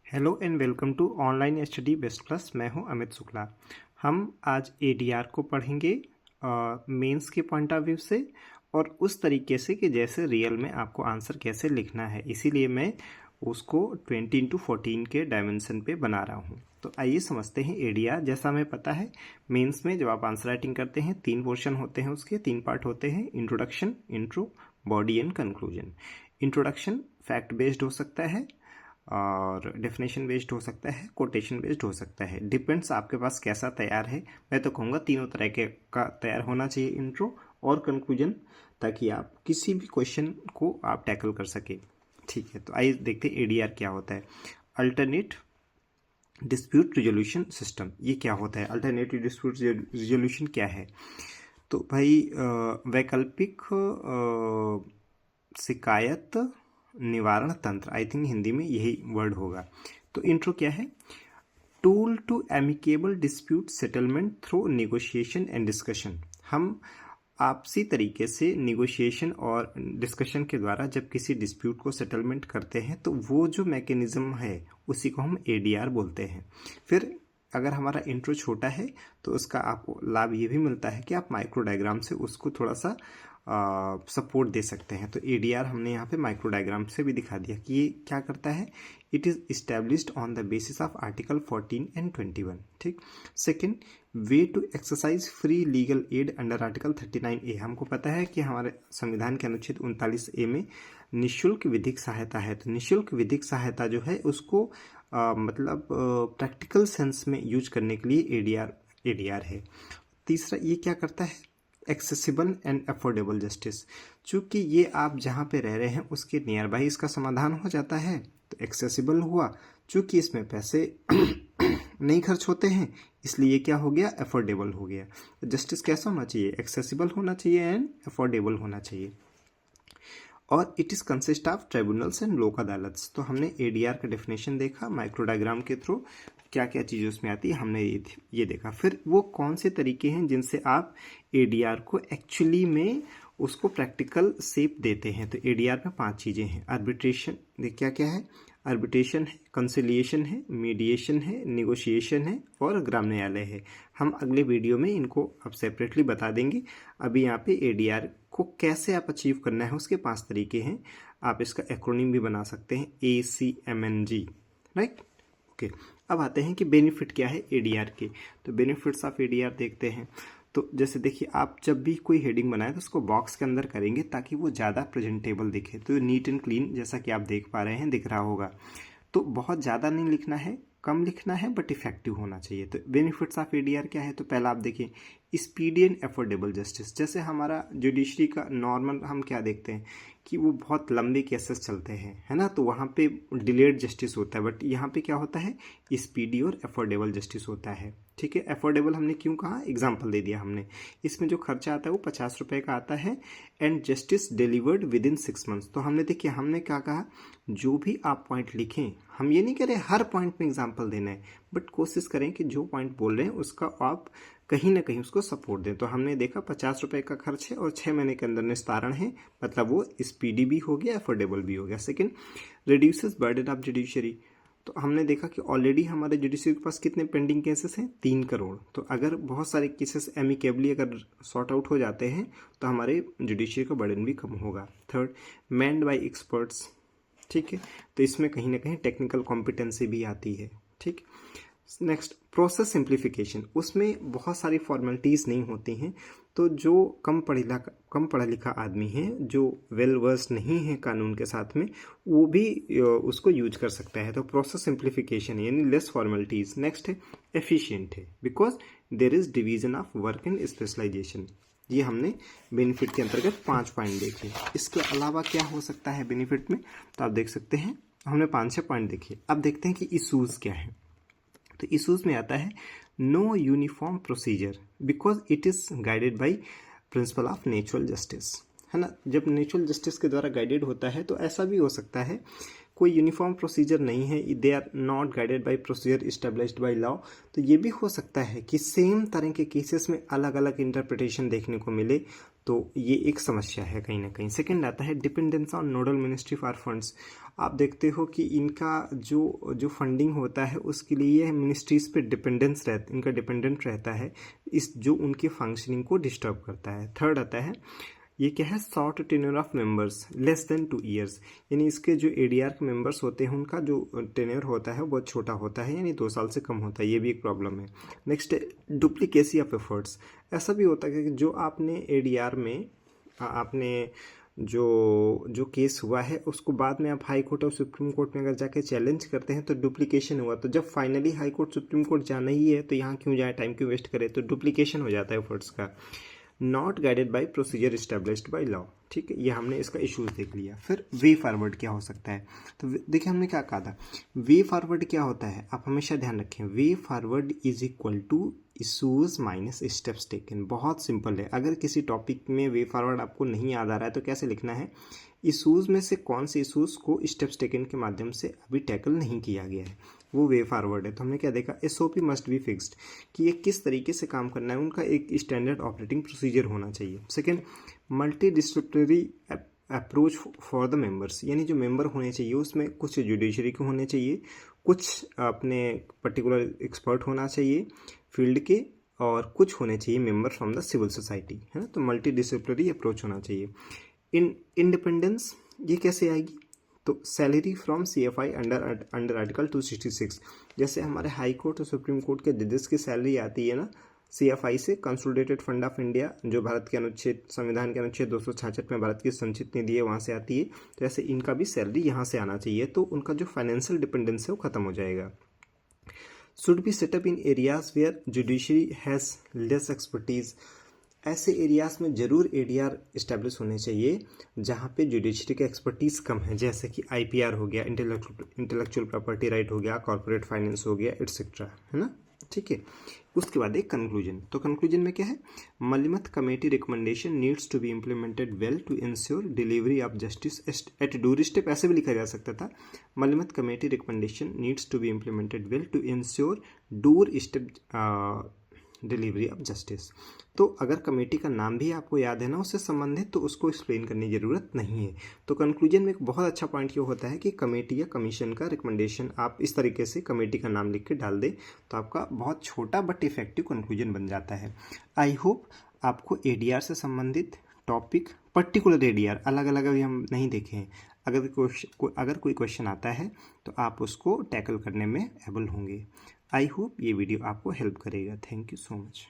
Hello and welcome to online study best plus. मैं हूं अमित शुक्ला। हम आज एडीआर को पढ़ेंगे मेंस के पॉइंट ऑफ व्यू से और उस तरीके से कि जैसे रियल में आपको आंसर कैसे लिखना है, इसीलिए मैं उसको 20x14 के डायमेंशन पे बना रहा हूं। तो आइए समझते हैं एडीआर। जैसा हमें पता है मेंस में जब आप आंसर राइटिंग करते हैं 3 पोर्शन होते हैं, उसके 3 पार्ट होते हैं: introduction, intro, body and conclusion. Introduction fact based हो सकता है और डेफिनेशन बेस्ड हो सकता है, कोटेशन बेस्ड हो सकता है, डिपेंड्स आपके पास कैसा तैयार है। मैं तो कहूँगा तीनों तरह के का तैयार होना चाहिए, इंट्रो और कंक्लूजन, ताकि आप किसी भी क्वेश्चन को आप टैकल कर सके। ठीक है, तो आइए देखते हैं एडीआर क्या होता है। अल्टरनेट डिस्प्यूट रिजोल्यूशन सिस्टम, ये क्या होता है? अल्टरनेटिव डिस्प्यूट रिजोल्यूशन क्या है? तो भाई वैकल्पिक शिकायत निवारण तंत्र, आई थिंक हिंदी में यही वर्ड होगा। तो इंट्रो क्या है? Tool to amicable dispute settlement through negotiation and discussion. हम आपसी तरीके से निगोशिएशन और डिस्कशन के द्वारा जब किसी डिस्प्यूट को सेटलमेंट करते हैं तो वो जो मैकेनिज्म है उसी को हम एडीआर बोलते हैं। फिर अगर हमारा इंट्रो छोटा है तो उसका आपको लाभ ये भी मिलता है कि आप माइक्रो डायग्राम से उसको थोड़ा सा सपोर्ट दे सकते हैं। तो एडीआर हमने यहाँ पे माइक्रो डायग्राम से भी दिखा दिया कि ये क्या करता है। It is established on the basis of article 14 and 21। ठीक। Second, way to exercise free legal aid under article 39A। हमको पता है कि हमारे संविधान के अनुच्छेद 39A में निःशुल्क विधिक सहायता है। तो निःशुल्क विधिक सहायता जो है उसको मतलब प्रैक्टिकल सेंस में यूज करने के लिए एडीआर है। तीसरा, ये क्या करता है? Accessible and affordable justice. चूँकि ये आप जहाँ पे रह रहे हैं उसके नियर बाई इसका समाधान हो जाता है, तो एक्सेसिबल हुआ। चूँकि इसमें पैसे नहीं खर्च होते हैं इसलिए ये क्या हो गया? अफोर्डेबल हो गया। तो जस्टिस कैसा होना चाहिए? एक्सेसिबल होना चाहिए एंड अफोर्डेबल होना चाहिए। और it is consist of tribunals and लोक अदालत्स। तो हमने एडीआर का डेफिनेशन देखा माइक्रो डायग्राम के थ्रू, क्या क्या चीज़ें उसमें आती है हमने ये देखा। फिर वो कौन से तरीके हैं जिनसे आप एडीआर को एक्चुअली में उसको प्रैक्टिकल शेप देते हैं। तो एडीआर में 5 चीज़ें हैं। आर्बिट्रेशन, क्या क्या है? आर्बिट्रेशन है, कंसिलिएशन है, मीडिएशन है, निगोशिएशन है और ग्राम न्यायालय है। हम अगले वीडियो में इनको अब सेपरेटली बता देंगे। अभी यहाँ पे एडीआर को कैसे आप अचीव करना है उसके 5 तरीके हैं। आप इसका एक्रोनिम भी बना सकते हैं, ACMNG, राइट। ओके, अब आते हैं कि बेनिफिट क्या है एडीआर के। तो बेनिफिट्स ऑफ एडीआर देखते हैं। तो जैसे देखिए, आप जब भी कोई हेडिंग बनाए तो उसको बॉक्स के अंदर करेंगे ताकि वो ज़्यादा प्रेजेंटेबल दिखे। तो नीट एंड क्लीन जैसा कि आप देख पा रहे हैं दिख रहा होगा। तो बहुत ज़्यादा नहीं लिखना है, कम लिखना है, बट इफेक्टिव होना चाहिए। तो बेनिफिट्स ऑफ एडीआर क्या है? तो पहला आप देखिए, स्पीडी एंड अफोर्डेबल जस्टिस। जैसे हमारा जुडिशरी का नॉर्मल हम क्या देखते हैं कि वो बहुत लंबे केसेस चलते हैं, है ना, तो वहाँ पे डिलेड जस्टिस होता है। बट यहाँ पे क्या होता है? स्पीडी और अफोर्डेबल जस्टिस होता है। ठीक है, अफोर्डेबल हमने क्यों कहा? एग्जाम्पल दे दिया हमने। इसमें जो खर्चा आता है वो 50 रुपये का आता है and justice delivered with in 6 months. तो हमने देखिए हमने क्या कहा, जो भी आप पॉइंट लिखें, हम ये नहीं कह रहे हर पॉइंट में एग्जाम्पल देना है, बट कोशिश करें कि जो पॉइंट बोल रहे हैं उसका आप कहीं ना कहीं उसको सपोर्ट दें। तो हमने देखा 50 रुपये का खर्च है और 6 महीने के अंदर निस्तारण है, मतलब वो स्पीडी भी हो गया, अफोर्डेबल भी हो गया। Second, reduces burden of judiciary. तो हमने देखा कि ऑलरेडी हमारे जुडिशरी के पास कितने पेंडिंग केसेस हैं? 3 करोड़। तो अगर बहुत सारे केसेस एमिकेबली अगर सॉर्ट आउट हो जाते हैं तो हमारे जुडिशरी का बर्डन भी कम होगा। Third, manned bye experts. ठीक है, तो इसमें कहीं ना कहीं टेक्निकल कॉम्पिटेंसी भी आती है। ठीक। Next, process simplification. उसमें बहुत सारी फॉर्मेलिटीज़ नहीं होती हैं, तो जो कम पढ़ा लिखा आदमी है, जो वेल वर्स नहीं है कानून के साथ में, वो भी उसको यूज कर सकता है। तो प्रोसेस सिंप्लीफिकेशन यानी लेस फॉर्मेलिटीज़। नेक्स्ट है एफिशिएंट है, because there is division of work and specialization. ये हमने बेनिफिट के अंतर्गत 5 पॉइंट देखे। इसके अलावा क्या हो सकता है बेनिफिट में? तो आप देख सकते हैं हमने 5-6 पॉइंट देखे। अब देखते हैं कि इशूज़ क्या है। तो इशूज़ में आता है no uniform procedure because it is guided by principle of natural justice, है ना। जब नेचुरल जस्टिस के द्वारा गाइडेड होता है तो ऐसा भी हो सकता है कोई यूनिफॉर्म प्रोसीजर नहीं है, they are not guided by procedure established by law. तो ये भी हो सकता है कि सेम तरह के केसेस में अलग अलग इंटरप्रिटेशन देखने को मिले, तो ये एक समस्या है कहीं ना कहीं। सेकंड आता है dependence on nodal ministry for funds. आप देखते हो कि इनका जो फंडिंग होता है उसके लिए मिनिस्ट्रीज पे इनका डिपेंडेंट रहता है, इस जो उनके फंक्शनिंग को डिस्टर्ब करता है। थर्ड आता है, ये क्या है, short tenure of members less than 2 years, यानी इसके जो एडीआर के मेंबर्स होते हैं उनका जो टेन्योर होता है बहुत छोटा होता है, यानी 2 साल से कम होता है, ये भी एक प्रॉब्लम है। Next duplicacy of efforts. ऐसा भी होता है कि जो आपने एडीआर में आपने जो केस हुआ है उसको बाद में आप हाई कोर्ट और सुप्रीम कोर्ट में अगर जाके चैलेंज करते हैं तो डुप्लीकेशन हुआ, तो जब finally high court supreme court जाना ही है तो यहाँ क्यों जाए, टाइम क्यों वेस्ट करें, तो डुप्लीकेशन हो जाता है एफर्ट्स का। Not guided by procedure established by law, ठीक है, ये हमने इसका इश्यूज देख लिया। फिर वे फॉरवर्ड क्या हो सकता है, तो देखिए हमने क्या कहा था, वे फॉरवर्ड क्या होता है, आप हमेशा ध्यान रखें, way forward is equal to issues minus steps taken. बहुत सिंपल है, अगर किसी टॉपिक में वे फॉरवर्ड आपको नहीं याद आ रहा है तो कैसे लिखना है, इशूज में से कौन से इशूज को स्टेप्स टेकन के माध्यम से अभी टैकल नहीं किया गया है, वो वे फॉरवर्ड है। तो हमने क्या देखा, एसओपी मस्ट बी फिक्स्ड, कि ये किस तरीके से काम करना है, उनका एक स्टैंडर्ड ऑपरेटिंग प्रोसीजर होना चाहिए। Second, multi disciplinary approach for the members, यानी जो मेंबर होने चाहिए उसमें कुछ जुडिशरी के होने चाहिए, कुछ अपने पर्टिकुलर एक्सपर्ट होना चाहिए फील्ड के, और कुछ होने चाहिए member from the civil society, है ना। तो मल्टी डिसिप्लिनरी अप्रोच होना चाहिए। इंडिपेंडेंस ये कैसे आएगी, तो salary from CFI under article 266, जैसे हमारे हाई कोर्ट और सुप्रीम कोर्ट के जजेस की सैलरी आती है ना सीएफआई से, कंसोलिडेटेड फंड ऑफ इंडिया, जो भारत के अनुच्छेद संविधान के अनुच्छेद 266 में भारत की संचित निधि है वहाँ से आती है, तो ऐसे इनका भी सैलरी यहाँ से आना चाहिए, तो उनका जो फाइनेंशियल डिपेंडेंस है वो खत्म हो जाएगा। Should be setup in areas where judiciary has less expertise, ऐसे एरियाज में जरूर एडीआर इस्टेब्लिश होने चाहिए जहाँ पे जुडिशरी का एक्सपर्टीज कम है, जैसे कि आईपीआर हो गया, इंटेलेक्चुअल प्रॉपर्टी राइट हो गया, कॉर्पोरेट फाइनेंस हो गया, एटसेट्रा, है ना, ठीक है। उसके बाद एक कंक्लूजन, तो कंक्लूजन में क्या है, Malimath committee recommendation needs to be implemented well to ensure delivery of justice at door step, ऐसे भी लिखा जा सकता था, Malimath committee recommendation needs to be implemented well to ensure door step delivery of justice. तो अगर कमेटी का नाम भी आपको याद है ना उससे संबंधित, तो उसको एक्सप्लेन करने की ज़रूरत नहीं है। तो कंक्लूजन में एक बहुत अच्छा पॉइंट ये होता है कि कमेटी या कमीशन का रिकमेंडेशन आप इस तरीके से कमेटी का नाम लिख के डाल दें तो आपका बहुत छोटा बट इफेक्टिव कंक्लूजन बन जाता है। आई होप आपको एडीआर से संबंधित टॉपिक, पर्टिकुलर एडीआर, अलग अलग अभी हम नहीं देखे हैं, अगर कोई क्वेश्चन आता है तो आप उसको टैकल करने में एबल होंगे। आई होप ये वीडियो आपको हेल्प करेगा। Thank you so much.